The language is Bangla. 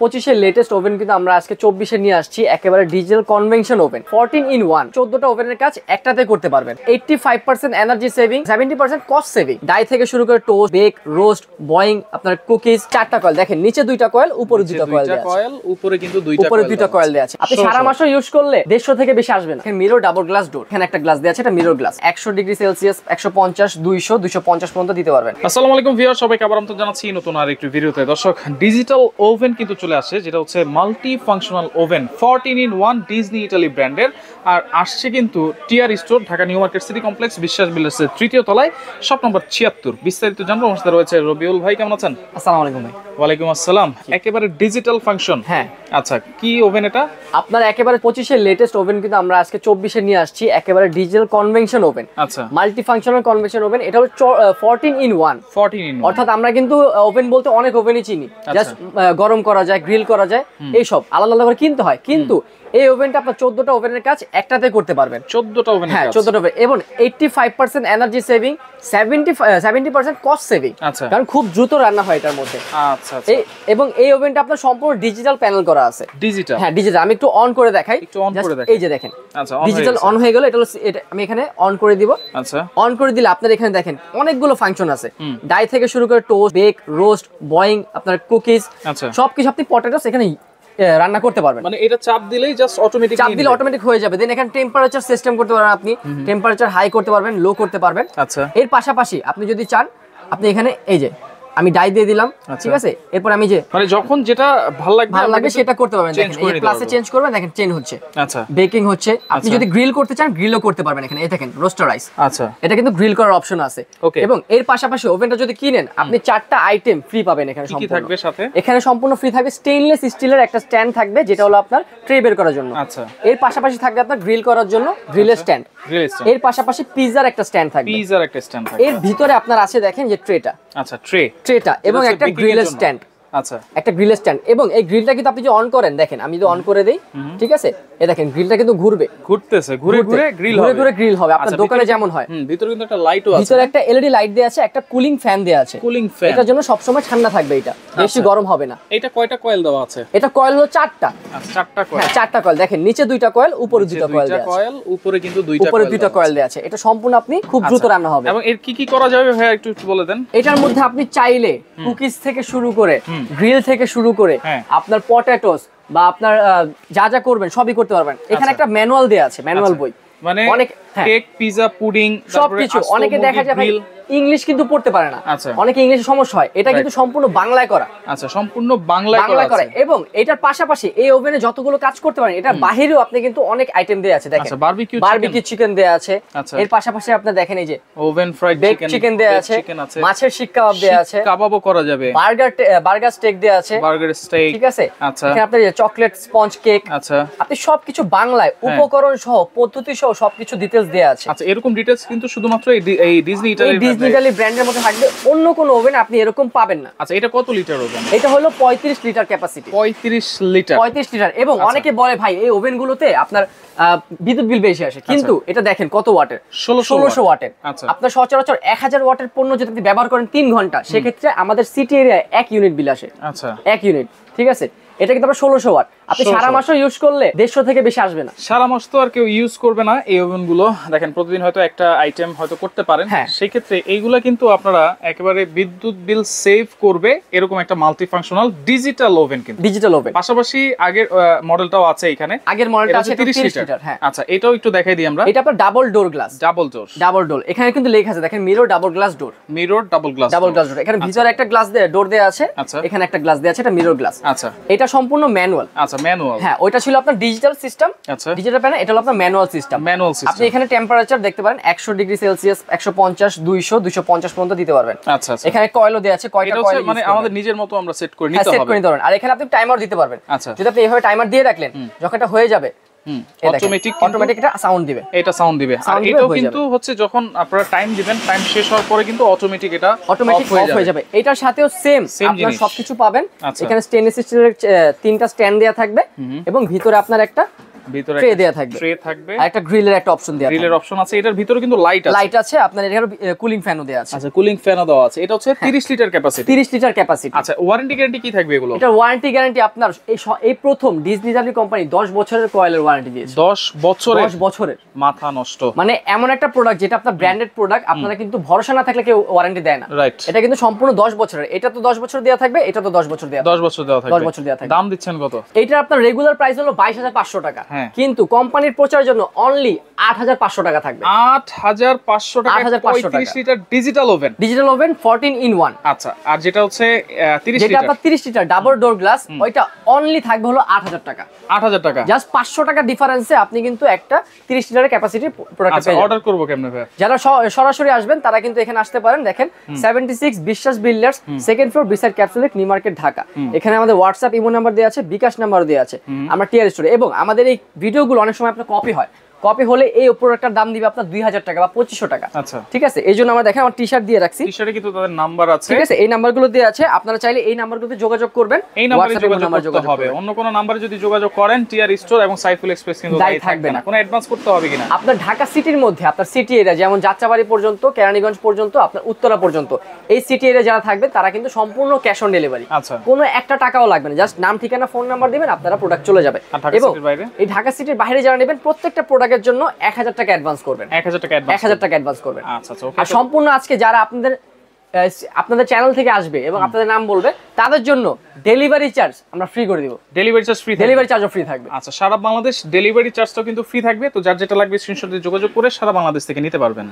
25 এর লেটেস্ট ওভেন কিন্তু আমরা আজকে 24 এ নিয়ে আসছি একেবারে ডিজিটাল কনভেনশন ওভেন 14 in 1 14টা ওভেনের কাজ একটাতে করতে পারবেন 85% energy saving 70% cost saving die থেকে শুরু করে টোস্ট বেক রোস্ট বয়িং আপনার কুকিজ চারটা কয়েল দেখেন নিচে দুইটা কয়েল উপরে দুইটা কয়েল দেয়া আছে উপরে কিন্তু দুইটা কয়েল দেয়া আছে আপনি সারা মাসও ইউজ করলে 150 থেকে বেশি আসবে না এখানে মিরর ডাবল গ্লাস ডোর এখানে একটা গ্লাস দেয়া আছে এটা মিরর গ্লাস 100 ডিগ্রি সেলসিয়াস 150 200 250 পর্যন্ত দিতে পারবেন আসসালামু আলাইকুম ভিউয়ার সবাইকে আবার আমন্ত্রণ জানাচ্ছি নতুন আরেকটি ভিডিওতে দর্শক ডিজিটাল ওভেন কিন্তু চলে আসছে যেটা হচ্ছে multi functional oven 14 in 1 Disney Italy ব্র্যান্ডের আর আসছে কিন্তু TR store Dhaka New Market City Complex Biswas বিল্ডার্সের তৃতীয় তলায় শপ নম্বর 76 বিস্তারিত জানবো আমার সাথে রয়েছে রবিউল ভাই কেমন আছেন আসসালামু আলাইকুম ভাই ওয়ালাইকুম আসসালাম একেবারে ডিজিটাল ফাংশন হ্যাঁ আচ্ছা কি ওভেন এটা আপনার একেবারে 25 এর লেটেস্ট ওভেন কিন্তু আমরা আজকে 24 এ নিয়ে আসছি একেবারে ডিজিটাল কনভেনশন ওভেন আচ্ছা মাল্টি ফাংশনাল কনভেনশন ওভেন এটা হলো 14 in 1 অর্থাৎ আমরা কিন্তু ওভেন বলতে অনেক ওভেনই চিনি জাস্ট গরম করা যায় গ্রিল করা যায় এই সব আলাদা আলাদা করে কিনতে হয় কিন্তু এই ওভেনটা আপনার 14টা ওভেনের কাজ একটাতে করতে পারবেন 14টা ওভেন হ্যাঁ 14টা ওভেন এবং 85% এনার্জি সেভিং 70% কস্ট সেভিং কারণ খুব দ্রুত রান্না হয় এটার মধ্যে আচ্ছা এবং এই ওভেনটা আপনার সম্পূর্ণ ডিজিটাল প্যানেল করা আছে ডিজিটাল হ্যাঁ ডিজিটাল আমি একটু অন করে দেখাই এই যে দেখেন আচ্ছা ডিজিটাল অন হয়ে গেল এটা আমি এখানে অন করে দিব আচ্ছা অন করে দিলে আপনারা এখানে দেখেন অনেকগুলো ফাংশন আছে ডাই থেকে শুরু করে টোস্ট বেক রোস্ট বয়িং আপনার কুকিজ সবকিছু আপনি পটেটোস এখানে রান্না করতে পারবেন মানে এটা চাপ দিলেই জাস্ট অটোমেটিক চাপ দিলে অটোমেটিক হয়ে যাবে দেন এখানে টেম্পারেচার সিস্টেম করতে পারবেন আপনি টেম্পারেচার হাই করতে পারবেন লো করতে পারবেন আচ্ছা এর পাশাপাশি আপনি যদি চান আপনি এখানে এই যে আমি ডাই দিয়ে দিলাম ঠিক আছে এরপর আমি যে মানে যখন যেটা ভালো লাগবে সেটা করতে পারবেন দেখেন এই প্লাসে চেঞ্জ করবেন দেখেন চেঞ্জ হচ্ছে আচ্ছা বেকিং হচ্ছে আপনি যদি গ্রিল করতে চান গ্রিলও করতে পারবেন এখানে এই দেখেন রোস্টার রাইস আচ্ছা এটা কিন্তু গ্রিল করার অপশন আছে এবং এর পাশাপাশি ওভেনটা যদি কিনেন আপনি 4টা আইটেম ফ্রি পাবেন এখানে সম্পূর্ণ কি থাকবে সাথে এখানে সম্পূর্ণ ফ্রি থাকবে স্টেইনলেস স্টিলের একটা স্ট্যান্ড থাকবে যেটা হলো আপনার ট্রে বের করার জন্য আচ্ছা এর পাশাপাশি থাকবে আপনার গ্রিল করার জন্য গ্রিলের স্ট্যান্ড এর পাশাপাশি পিজার একটা স্ট্যান্ড থাকবে এর ভিতরে আপনার আছে দেখেন যে ট্রেটা আচ্ছা ট্রেটা এবং একটা গ্রিলের স্ট্যান্ড আচ্ছা একটা গ্রিলের স্ট্যান্ড এবং এই গ্রিলটা কিন্তু আপনি যদি অন করেন দেখেন আমি যদি অন করে দেই ঠিক আছে এই দেখেন গ্রিলটা কিন্তু ঘুরতেছে ঘুরে গ্রিল হবে আপনার দোকানে যেমন হয় ভিতরে কিন্তু একটা লাইটও আছে ভিতরে একটা এলইডি লাইট দেয়া আছে একটা কুলিং ফ্যান দেয়া আছে এটার জন্য সব সময় ঠান্ডা থাকবে এটা বেশি গরম হবে না এটা কয়টা কয়েল দেওয়া আছে এটা কয়েল হলো 4টা আচ্ছা 4টা কয়েল হ্যাঁ 4টা কয়েল দেখেন নিচে দুইটা কয়েল উপরে দুইটা কয়েল দেয়া আছে উপরে কিন্তু দুইটা কয়েল দেয়া আছে এটা সম্পূর্ণ আপনি খুব দ্রুত রান্না হবে এবং এর কি করা যাবে ভাই একটু বলে দেন এটার মধ্যে আপনি চাইলে কুকিজ থেকে শুরু করে গ্রিল থেকে শুরু করে আপনার পটেটোস বা আপনার যা যা করবেন সবই করতে পারবেন এখানে একটা ম্যানুয়াল দেয়া আছে ম্যানুয়াল বই মানে অনেক কেক পিজা পুডিং সবকিছু অনেকে দেখা যায় ইংলিশ কিন্তু পড়তে পারে না অনেকে ইংলিশে সমস্যা হয় এটা কিন্তু সম্পূর্ণ বাংলায় করা আচ্ছা সম্পূর্ণ বাংলায় করা এবং এটার পাশাপাশি এই ওভেনে যতগুলো কাজ করতে পারেন এটার বাইরেও আপনি কিন্তু অনেক আইটেম দেয়া আছে দেখেন আচ্ছা বারবিকিউ চিকেন দেয়া আছে এর পাশাপাশি আপনি দেখেন এই যে ওভেন ফ্রাইড চিকেন দেয়া আছে মাছের শিক কাবাব দেয়া আছে কাবাবও করা যাবে বার্গার স্টেক দেয়া আছে ঠিক আছে আচ্ছা এখানে আপনি চকলেট স্পঞ্জ কেক আচ্ছা আপনি সবকিছু বাংলায় উপকরণ সহ পদ্ধতি সহ সবকিছু ডিটেইলস দেয়া আছে আচ্ছা এরকম ডিটেইলস কিন্তু শুধুমাত্র এই ডিজনি ইটালি ব্র্যান্ডের মধ্যে থাকবে অন্য কোন ওভেন আপনি এরকম পাবেন না আচ্ছা এটা কত লিটার ওভেন এটা হলো 35 লিটার ক্যাপাসিটি 35 লিটার এবং অনেকে বলে ভাই এই ওভেনগুলোতে আপনার বিদ্যুৎ বিল বেশি আসে কিন্তু এটা দেখেন কত ওয়াটের 1600 ওয়াটের আপনার সচরাচর 1000 ওয়াটের পণ্য যদি আপনি ব্যবহার করেন 3 ঘন্টা সেক্ষেত্রে আমাদের সিটি এরিয়ায় 1 ইউনিট বিল আসে আচ্ছা 1 ইউনিট ঠিক আছে এটা কিন্তু আবার 1600 ওয়াট আপনি সারা মাসও ইউজ করলে 150 থেকে বেশি আসবে না সারা মাস তো আর কেউ ইউজ করবে না এই ওভেনগুলো দেখেন প্রতিদিন হয়তো একটা আইটেম হয়তো করতে পারেন সেই ক্ষেত্রে এইগুলা কিন্তু আপনারা একেবারে বিদ্যুৎ বিল সেভ করবে এরকম একটা মাল্টি ফাংশনাল ডিজিটাল ওভেন কিন্তু ডিজিটাল ওভেন পাশাপাশি আগের মডেলটাও আছে এখানে আগের মডেলটা আছে 30 লিটার হ্যাঁ আচ্ছা এটাও একটু দেখাই দিই আমরা এটা আপনার double door glass double door এখানে কিন্তু লেখা আছে দেখেন mirror double glass door double glass door এখানে ভিতরে একটা গ্লাস ডোর দেয়া আছে এখানে একটা গ্লাস দেয়া আছে এটা মিরর গ্লাস আচ্ছা এটা সম্পূর্ণ ম্যানুয়াল হ্যাঁ ওইটা ছিল আপনার ডিজিটাল সিস্টেম ডিজিটাল প্যানেল এটা হলো আপনার ম্যানুয়াল সিস্টেম আপনি এখানে টেম্পারেচার দেখতে পারেন 100 ডিগ্রি সেলসিয়াস 150 200 250 পর্যন্ত দিতে পারবেন আচ্ছা এখানে কয়েলও দেয়া আছে কয়টা কয়েল মানে আমাদের নিজের মতো আমরা সেট করে নিতে হবে সেট করে নিতে পারবেন আর এখানে আপনি টাইমার দিতে পারবেন যদি আপনি এইভাবে টাইমার দিয়ে রাখলেন যখন এটা হয়ে যাবে অটোমেটিক এটা সাউন্ড দিবে আর এটাও কিন্তু হচ্ছে যখন আপনারা টাইম দিবেন টাইম শেষ হওয়ার পরে কিন্তু অটোমেটিক অফ হয়ে যাবে এটার সাথেও সেম আপনারা সবকিছু পাবেন এখানে স্টেনলেস স্টিলের 3টা স্ট্যান্ড দেয়া থাকবে এবং ভিতরে আপনার একটা ভিতরে ট্রে দেয়া থাকবে, ট্রে থাকবে, আর একটা গ্রিলের একটা অপশন দেয়া থাকবে। গ্রিলের অপশন আছে, এটার ভিতরে কিন্তু লাইট আছে, লাইট আছে, আপনার এখানে কুলিং ফ্যানও দেয়া আছে। আচ্ছা, কুলিং ফ্যানও দেওয়া আছে। এটা হচ্ছে 30 লিটার ক্যাপাসিটি, 30 লিটার ক্যাপাসিটি। আচ্ছা, ওয়ারেন্টি গ্যারান্টি কি থাকবে এগুলো? এটা ওয়ারেন্টি গ্যারান্টি আপনার এই প্রথম ডিজনি ইটালি কোম্পানি 10 বছরের কয়েলের ওয়ারেন্টি দিয়েছে। 10 বছরের মাথা নষ্ট। মানে এমন একটা প্রোডাক্ট যেটা আপনার ব্র্যান্ডেড প্রোডাক্ট, আপনারা কিন্তু ভরসা না থাকলে কেউ ওয়ারেন্টি দেয় না। রাইট, এটা কিন্তু সম্পূর্ণ 10 বছরের। এটা তো 10 বছর দেয়া থাকবে, এটা তো 10 বছর দেয়া 10 বছর দেওয়া থাকবে, 10 বছর দেয়া থাকবে। দাম দিচ্ছেন কত? এইটা আপনার রেগুলার প্রাইস হলো 22,500 টাকা, হ্যাঁ। কিন্তু কোম্পানির প্রচারের জন্য অনলি 8,500 টাকা থাকবে। 8,500 টাকা 35 litre digital oven, digital oven 14 in 1। আচ্ছা, আর যেটা হচ্ছে 30 যেটা লিটার, আপনার 30 লিটার ডাবল ডোর গ্লাস, ওইটা অনলি থাকবে হলো 8,000 টাকা। 8,000 টাকা, জাস্ট 500 টাকা ডিফারেন্সে আপনি কিন্তু একটা 30 লিটারের ক্যাপাসিটি প্রোডাক্ট আচ্ছা, পেয়ে যাবেন। অর্ডার করব কেমনে ভাই? যারা সরাসরি আসবেন তারা কিন্তু এখানে আসতে পারেন। দেখেন 76 Biswas builders, second floor, beside ক্যাপসুলেট, নিউ মার্কেট, ঢাকা। এখানে আমাদের হোয়াটসঅ্যাপ ইমো নাম্বার দেওয়া আছে, বিকাশ নাম্বারও দেওয়া আছে। আমরা টিআর স্টোরে, এবং আমাদের এই ভিডিওগুলো অনেক সময় আপনার কপি হয়, কপি হলে এই প্রোডাক্টটার দাম দিবে আপনার 2,000 টাকা বা 2,500 টাকা। আচ্ছা, ঠিক আছে, এই জন্য আমরা দেখেন আমার টি-শার্ট দিয়ে রাখছি, টি-শার্টে কিন্তু তাদের নাম্বার আছে। ঠিক আছে, এই নাম্বারগুলো দেওয়া আছে, আপনারা চাইলে এই নাম্বারগুলোতে যোগাযোগ করবেন। এই নাম্বারে যোগাযোগ করতে হবে, অন্য কোনো নাম্বারে যদি যোগাযোগ করেন টিআর স্টোর এবং সাইফুল এক্সপ্রেস কিন্তু দায়ী থাকবে না। কোনো অ্যাডভান্স করতে হবে কিনা? আপনার ঢাকা সিটির মধ্যে আপনার সিটি এরিয়া যেমন যাত্রাবাড়ি পর্যন্ত, কেরানীগঞ্জ পর্যন্ত, আপনার উত্তরা পর্যন্ত, এই সিটি এরিয়া যারা থাকবে তারা কিন্তু সম্পূর্ণ ক্যাশ অন ডেলিভারি। আচ্ছা, কোনো একটা টাকাও লাগবে না, জাস্ট নাম, ঠিকানা, ফোন নাম্বার দিবেন, আপনারা প্রোডাক্ট চলে যাবে। এবং এই ঢাকা সিটির বাইরে যারা নেবেন প্রত্যেকটা প্রোডাক্টের জন্য 1,000 টাকা অ্যাডভান্স করবেন। 1,000 টাকা অ্যাডভান্স, 1,000 টাকা অ্যাডভান্স করবেন। আচ্ছা আচ্ছা, ওকে। আর সম্পূর্ণ আজকে যারা আপনাদের চ্যানেল থেকে আসবে এবং আপনাদের নাম বলবে, তাদের জন্য ডেলিভারি চার্জ আমরা ফ্রি করে দিব। ডেলিভারি চার্জ ফ্রি, ডেলিভারি চার্জও ফ্রি থাকবে। আচ্ছা, সারা বাংলাদেশ ডেলিভারি চার্জটাও কিন্তু ফ্রি থাকবে। তো যার যেটা লাগবে স্ক্রিনশট দিয়ে যোগাযোগ করে সারা বাংলাদেশ থেকে নিতে পারবেন।